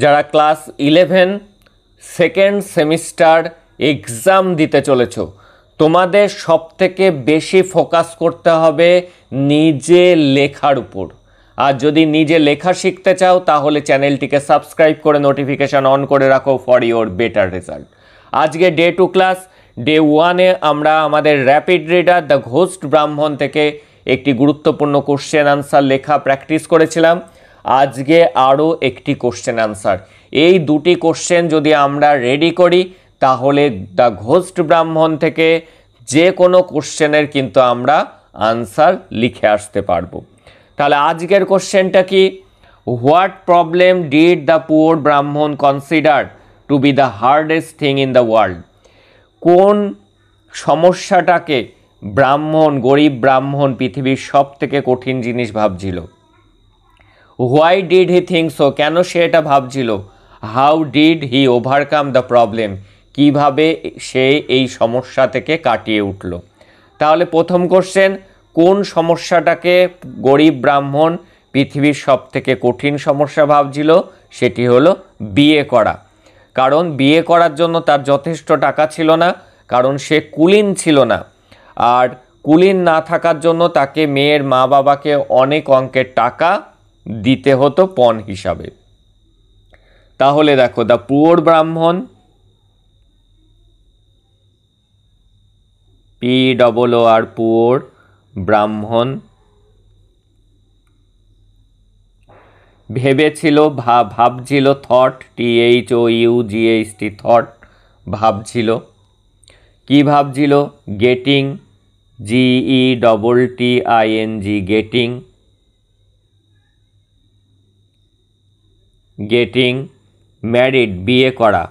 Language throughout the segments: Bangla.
যারা ক্লাস 11 সেকেন্ড সেমিস্টার এক্সাম দিতে চলেছো, তোমাদের সবথেকে বেশি ফোকাস করতে হবে নিজে লেখার উপর। আর যদি নিজে লেখা শিখতে চাও তাহলে চ্যানেলটিকে সাবস্ক্রাইব করে নোটিফিকেশান অন করে রাখো ফর ইওর বেটার রেজাল্ট। আজকে ডে 2 ক্লাস। ডে 1-এ আমরা আমাদের র্যাপিড রিডার দ্য ঘোস্ট ব্রাহ্মণ থেকে একটি গুরুত্বপূর্ণ কোশ্চেন আনসার লেখা প্র্যাকটিস করেছিলাম। আজকে আরও একটি কোশ্চেন আনসার। এই দুটি কোশ্চেন যদি আমরা রেডি করি তাহলে দ্য ঘোস্ট ব্রাহ্মণ থেকে যে কোনো কোশ্চেনের কিন্তু আমরা আনসার লিখে আসতে পারবো। তাহলে আজকের কোশ্চেনটা কি? What problem did the poor Brahmin consider to be the hardest thing in the world? কোন সমস্যাটাকে গরিব ব্রাহ্মণ পৃথিবীর সব থেকে কঠিন জিনিস ভাবছিল? Why did he think so? কেন সে এটা ভাবছিল? How did he overcome the problem? কিভাবে সে এই সমস্যা থেকে কাটিয়ে উঠল? তাহলে প্রথম কোশ্চেন, কোন সমস্যাটাকে গরিব ব্রাহ্মণ পৃথিবীর সব থেকে কঠিন সমস্যা ভাবছিল? সেটি হলো বিয়ে করা। কারণ বিয়ে করার জন্য তার যথেষ্ট টাকা ছিল না, কারণ সে কুলীন ছিল না। আর কুলীন না থাকার জন্য তাকে মেয়ের মা বাবাকে অনেক অঙ্কের টাকা দিতে হতো পণ হিসাবে। তাহলে দেখো, দ্য পুয়ার ব্রাহ্মণ, POOR পুয়ার ব্রাহ্মণ ভেবেছিল, ভাবছিল, থট, THOUGHT থট, ভাবছিল। কি ভাবছিল? গেটিং, GETTING, গেটিং, ম্যারিড, বিয়ে করা,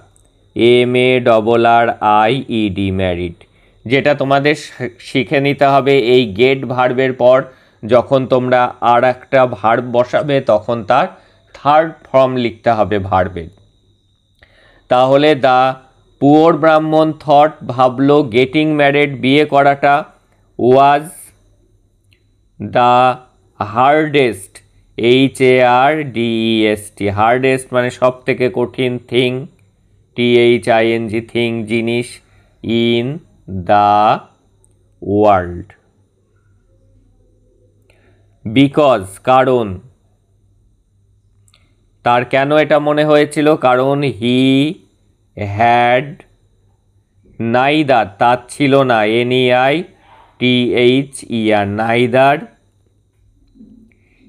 MARRIED, ম্যারিড। যেটা তোমাদের শিখে নিতে হবে, এই গেট ভার্বের পর যখন তোমরা আর একটা ভার্ব বসাবে তখন তার থার্ড ফর্ম লিখতে হবে ভার্বের। তাহলে দ্য পুয়ার ব্রাহ্মণ থট, ভাবলো, গেটিং ম্যারিড, বিয়ে করাটা, was the hardest, HARDEST, hardest মানে সব থেকে কঠিন, থিং, THING, থিং, জিনিস, ইন দ্য ওয়ার্ল্ড। বিকজ, কারণ, তার কেন এটা মনে হয়েছিল? কারণ হি হ্যাড নাইদার, তার ছিল না, NEITHER, neither,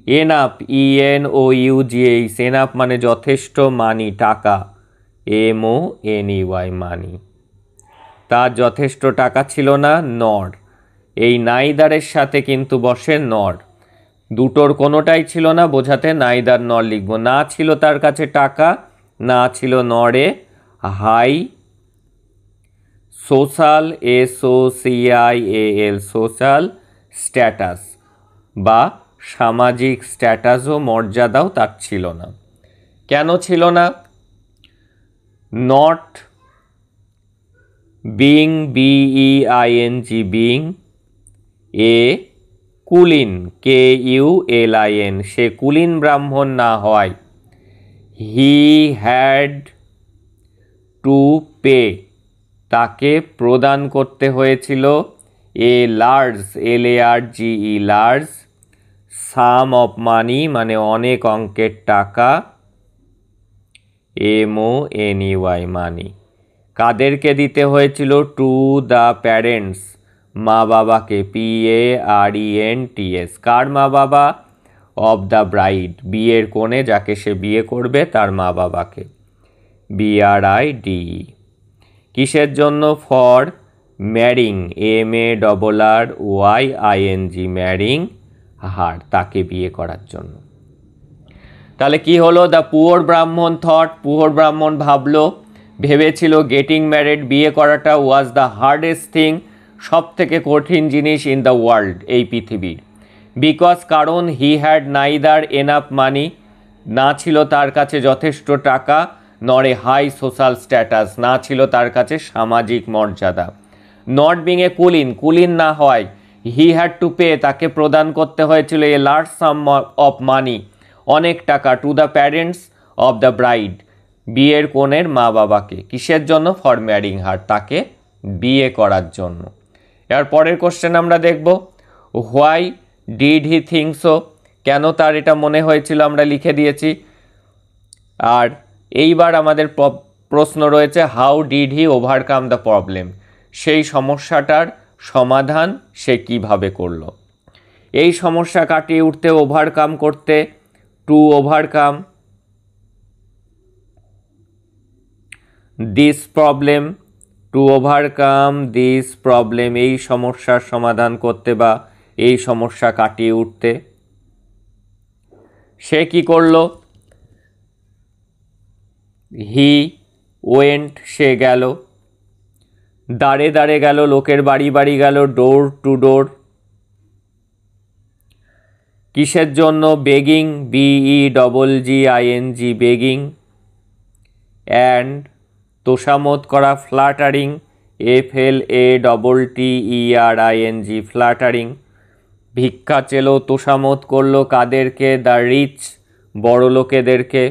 enough, ENOUGH, enough মানে যথেষ্ট, মানি, টাকা, MONEY, মানি, তার যথেষ্ট টাকা ছিল না, নর, এই নাইদারের সাথে কিন্তু বসে নর, দুটোর কোনোটাই ছিল না বোঝাতে নাইদার নর লিখব। না ছিল তার কাছে টাকা, না ছিল নরে high social, SOCIAL, social status বা সামাজিক স্ট্যাটাসও, মর্যাদাও তার ছিল না। কেন ছিল না? Not being, BEING, being a Kulin, KULIN, সে কুলীন ব্রাহ্মণ না হয়। হি হ্যাড টু পে, তাকে প্রদান করতে হয়েছিল, a large, LARGE, large, some of money মানে অনেক অঙ্কের টাকা, MONEY, মানি। কাদেরকে দিতে হয়েছিল? টু দ্য প্যারেন্টস, মা বাবাকে, PARENTS, কার মা বাবা? অফ দ্য ব্রাইড, বিয়ের কোণে, যাকে সে বিয়ে করবে তার মা বাবাকে, BRIDE। কিসের জন্য? ফর ম্যারিং, MARRYING, ম্যারিং হার, তাকে বিয়ে করার জন্য। তাহলে কি হলো? দ্য পুয়ার ব্রাহ্মণ থট, পুয়ার ব্রাহ্মণ ভাবলো, ভেবেছিল, গেটিং ম্যারিড, বিয়ে করাটা, ওয়াজ দ্য হার্ডেস্ট থিং, সব থেকে কঠিন জিনিস, ইন দ্য ওয়ার্ল্ড, এই পৃথিবীর। বিকজ, কারণ, he had neither enough money, না ছিল তার কাছে যথেষ্ট টাকা, নরে হাই সোশ্যাল স্ট্যাটাস, না ছিল তার কাছে সামাজিক মর্যাদা। নট বিং এ কুলীন, কুলীন না হয়, হি হ্যাড টু পে, তাকে প্রদান করতে হয়েছিল, a large some of money, অনেক টাকা, to the parents of the bride, বিয়ের কনের মা বাবাকে, কিসের জন্য? ফর ম্যারিং হার, তাকে বিয়ে করার জন্য। এর পরের কোশ্চেন আমরা দেখব, why did he think so, কেন তার এটা মনে হয়েছিল, আমরা লিখে দিয়েছি। আর এইবার আমাদের প্রশ্ন রয়েছে, how did he overcome the problem, সেই সমস্যাটার সমাধান সে কিভাবে করলো। এই সমস্যা কাটিয়ে উঠতে, ওভারকাম করতে, to overcome this problem, to overcome this problem, এই সমস্যার সমাধান করতে বা এই সমস্যা কাটিয়ে উঠতে সে কি করলো? হি ওয়েন্ট, সে গেল, দাঁড়ে দাঁড়ে গেল, লোকের বাড়ি বাড়ি গেল, ডোর টু ডোর, কিসের জন্য? বেগিং, BEGGING, বেগিং, অ্যান্ড তোষামোদ করা, ফ্ল্যাটারিং, FLATTERING, ফ্ল্যাটারিং, ভিক্ষা চেলো, তোষামোদ করলো, কাদেরকে? দ্য রিচ, বড় লোকেদেরকে।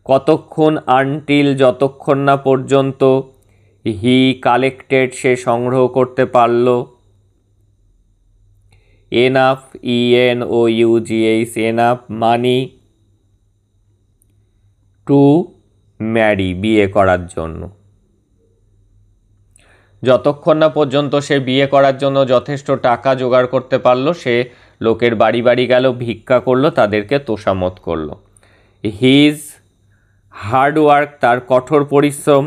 কতক্ষণ? আনটিল, যতক্ষণ না পর্যন্ত, হি কালেক্টেড, সে সংগ্রহ করতে পারল, enough, ENOUGH, enough money, to marry, বিয়ে করার জন্য। যতক্ষণ না পর্যন্ত সে বিয়ে করার জন্য যথেষ্ট টাকা জোগাড় করতে পারলো, সে লোকের বাড়ি বাড়ি গেল, ভিক্ষা করলো, তাদেরকে তোষামোদ করলো। হিজ হার্ড ওয়ার্ক, তার কঠোর পরিশ্রম,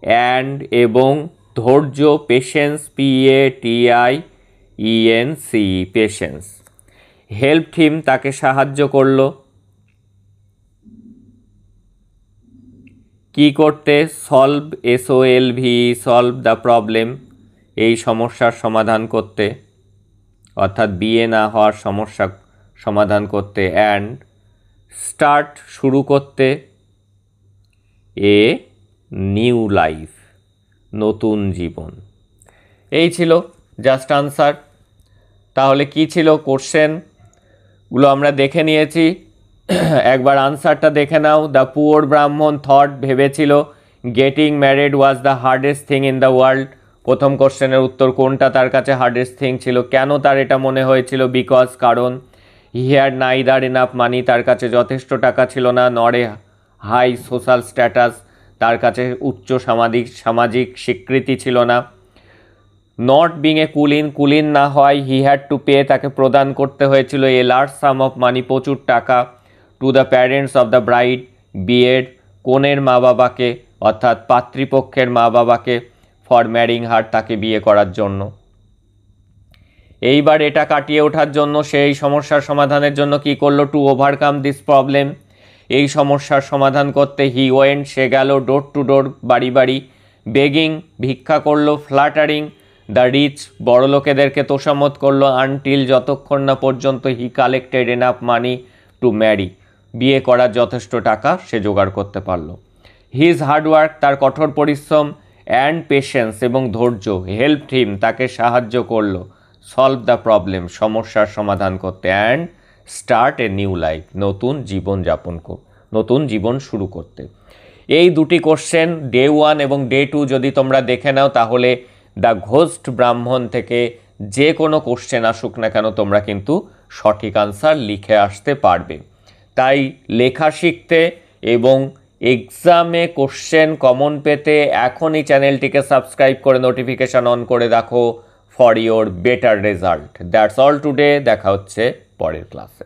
অ্যান্ড এবং ধৈর্য, patience, PATIENC, patience, help him, তাকে সাহায্য করলো, কি করতে? Solve, SOLV, solve the problem, এই সমস্যার সমাধান করতে, অর্থাৎ বিয়ে না হওয়ার সমস্যা সমাধান করতে, অ্যান্ড স্টার্ট, শুরু করতে, এ নিউ লাইফ, নতুন জীবন। এই ছিল জাস্ট আনসার। তাহলে কি ছিল কোশ্চেনগুলো আমরা দেখে নিয়েছি, একবার আনসারটা দেখে নাও। দ্য পুয়ার ব্রাহ্মণ থট, ভেবেছিল, getting married was the hardest thing in the world. প্রথম কোশ্চেনের উত্তর, কোনটা তার কাছে হার্ডেস্ট থিং ছিল? কেন তার এটা মনে হয়েছিল? বিকজ, কারণ, হি হ্যাড নাইদার ইনাফ মানি, তার কাছে যথেষ্ট টাকা ছিল না, নর এ হাই সোশ্যাল স্ট্যাটাস, তার কাছে উচ্চ সামাজিক স্বীকৃতি ছিল না। নট বিং এ কুলিন না হয়, হি হ্যাড টু পে, তাকে প্রদান করতে হয়েছিল, a large some of money, প্রচুর টাকা, to the parents of the bride, বিয়ের কনের মা বাবাকে, অর্থাৎ পাত্রীপক্ষের মা বাবাকে, ফর ম্যারিং হার, তাকে বিয়ে করার জন্য। এইবার এটা কাটিয়ে ওঠার জন্য, সেই সমস্যার সমাধানের জন্য কি করলো? টু ওভারকাম দিস প্রবলেম, এই সমস্যার সমাধান করতে, হি ওয়েন্ট, সে গেল, ডোর টু ডোর, বাড়ি বাড়ি, বেগিং, ভিক্ষা করলো, ফ্ল্যাটারিং দ্য রিচ, বড় লোকেদেরকে তোষামোদ করলো, আনটিল, যতক্ষণ না পর্যন্ত, he collected enough money to marry, বিয়ে করার যথেষ্ট টাকা সে জোগাড় করতে পারলো। হিজ হার্ডওয়ার্ক, তার কঠোর পরিশ্রম, অ্যান্ড পেশেন্স, এবং ধৈর্য, হেল্প হিম, তাকে সাহায্য করলো, সলভ দ্য প্রবলেম, সমস্যার সমাধান করতে, and start a new life, নতুন জীবন শুরু করতে। এই দুটি কোশ্চেন ডে 1 এবং ডে 2 যদি তোমরা দেখে নাও, তাহলে দ্য ঘোস্ট ব্রাহ্মণ থেকে যে কোনো কোশ্চেন আসুক না কেন, তোমরা কিন্তু সঠিক আনসার লিখে আসতে পারবে। তাই লেখা শিখতে এবং এক্সামে কোশ্চেন কমন পেতে এখনই চ্যানেলটিকে সাবস্ক্রাইব করে নোটিফিকেশান অন করে রাখো for your better result. That's all today, দেখা হচ্ছে পরের ক্লাসে।